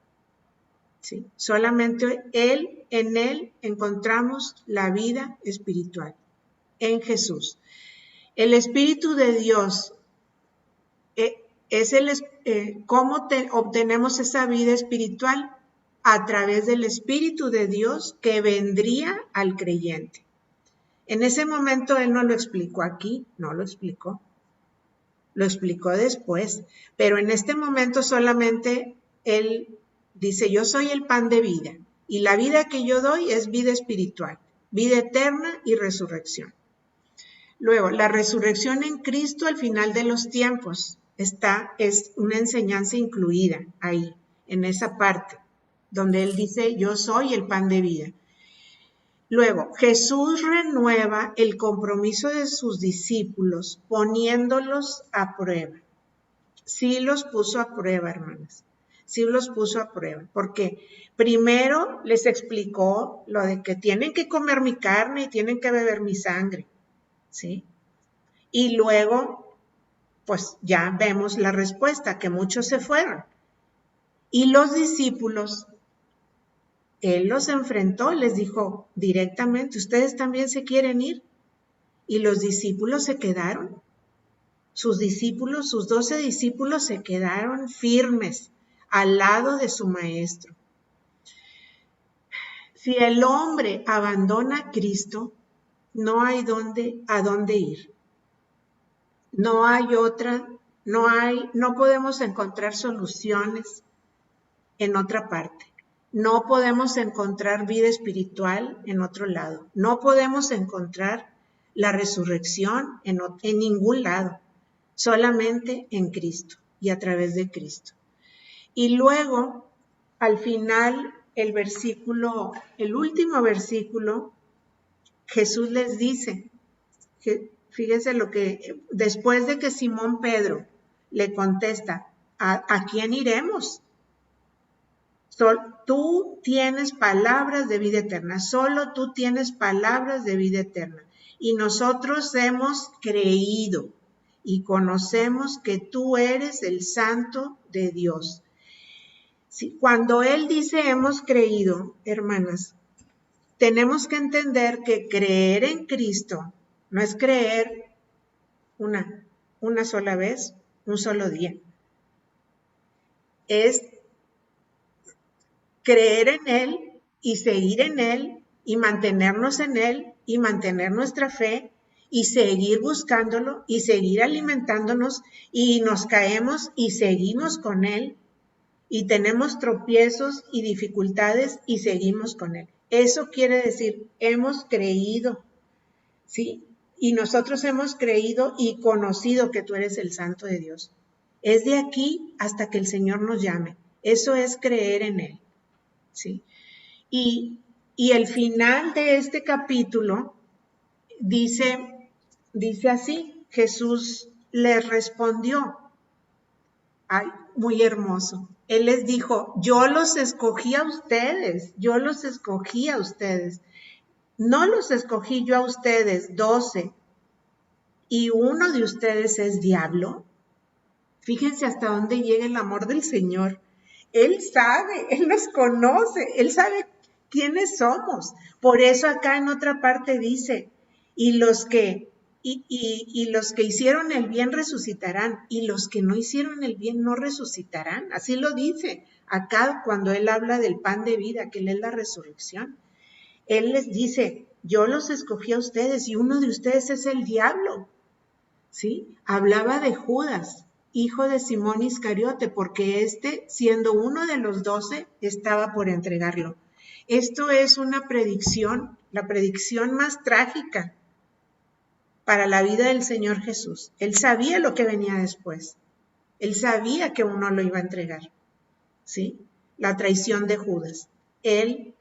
¿Sí? Solamente en Él encontramos la vida espiritual. En Jesús. El Espíritu de Dios es ¿cómo obtenemos esa vida espiritual? A través del Espíritu de Dios que vendría al creyente. En ese momento Él no lo explicó aquí, no lo explicó. Lo explicó después, pero en este momento solamente Él dice, yo soy el pan de vida y la vida que yo doy es vida espiritual, vida eterna y resurrección. Luego, la resurrección en Cristo al final de los tiempos es una enseñanza incluida ahí, en esa parte, donde Él dice, yo soy el pan de vida. Luego, Jesús renueva el compromiso de sus discípulos poniéndolos a prueba. Sí los puso a prueba, hermanas. Sí los puso a prueba, porque primero les explicó lo de que tienen que comer mi carne y tienen que beber mi sangre. ¿Sí? Y luego, pues ya vemos la respuesta, que muchos se fueron. Y los discípulos, Él los enfrentó, les dijo directamente, ¿ustedes también se quieren ir? Y los discípulos se quedaron. Sus 12 discípulos se quedaron firmes, al lado de su maestro. Si el hombre abandona a Cristo, no hay a dónde ir. No hay otra, no podemos encontrar soluciones en otra parte. No podemos encontrar vida espiritual en otro lado. No podemos encontrar la resurrección en ningún lado. Solamente en Cristo y a través de Cristo. Y luego, al final, el último versículo, Jesús les dice, fíjense lo que, después de que Simón Pedro le contesta, ¿a quién iremos? Tú tienes palabras de vida eterna, solo tú tienes palabras de vida eterna. Y nosotros hemos creído y conocemos que tú eres el Santo de Dios. Sí, cuando Él dice hemos creído, hermanas, tenemos que entender que creer en Cristo no es creer una sola vez, un solo día. Es creer en Él y seguir en Él y mantenernos en Él y mantener nuestra fe y seguir buscándolo y seguir alimentándonos y nos caemos y seguimos con Él y tenemos tropiezos y dificultades y seguimos con Él. Eso quiere decir, hemos creído, ¿sí? Y nosotros hemos creído y conocido que tú eres el Santo de Dios. Es de aquí hasta que el Señor nos llame. Eso es creer en Él, ¿sí? Y el final de este capítulo dice así, Jesús les respondió, ay, muy hermoso. Él les dijo, yo los escogí a ustedes. No los escogí yo a ustedes, 12, y uno de ustedes es diablo. Fíjense hasta dónde llega el amor del Señor. Él sabe, Él nos conoce, Él sabe quiénes somos. Por eso acá en otra parte dice, y los que hicieron el bien resucitarán, y los que no hicieron el bien no resucitarán. Así lo dice acá cuando Él habla del pan de vida, que Él es la resurrección. Él les dice, yo los escogí a ustedes y uno de ustedes es el diablo, ¿sí? Hablaba de Judas, hijo de Simón Iscariote, porque siendo uno de los 12, estaba por entregarlo. Esto es una predicción, la predicción más trágica para la vida del Señor Jesús. Él sabía lo que venía después. Él sabía que uno lo iba a entregar, ¿sí? La traición de Judas. Él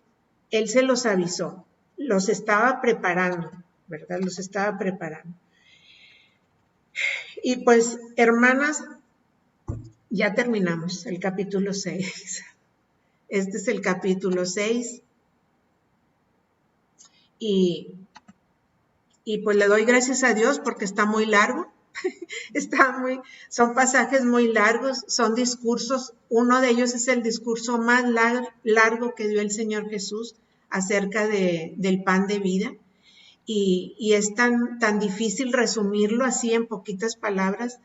se los avisó, los estaba preparando, ¿verdad? Los estaba preparando. Y pues, hermanas, ya terminamos el capítulo 6. Este es el capítulo 6. Y pues le doy gracias a Dios porque está muy largo. Son pasajes muy largos, son discursos. Uno de ellos es el discurso más largo que dio el Señor Jesús acerca del pan de vida. Y es tan difícil resumirlo así en poquitas palabras.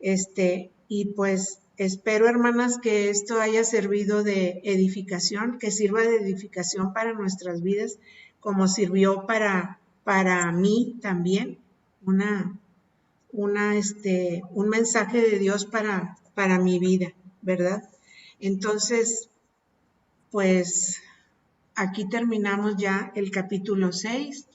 Y pues espero, hermanas, que esto haya servido de edificación, que sirva de edificación para nuestras vidas, como sirvió para mí también, un mensaje de Dios para mi vida, ¿verdad? Entonces, pues aquí terminamos ya el capítulo 6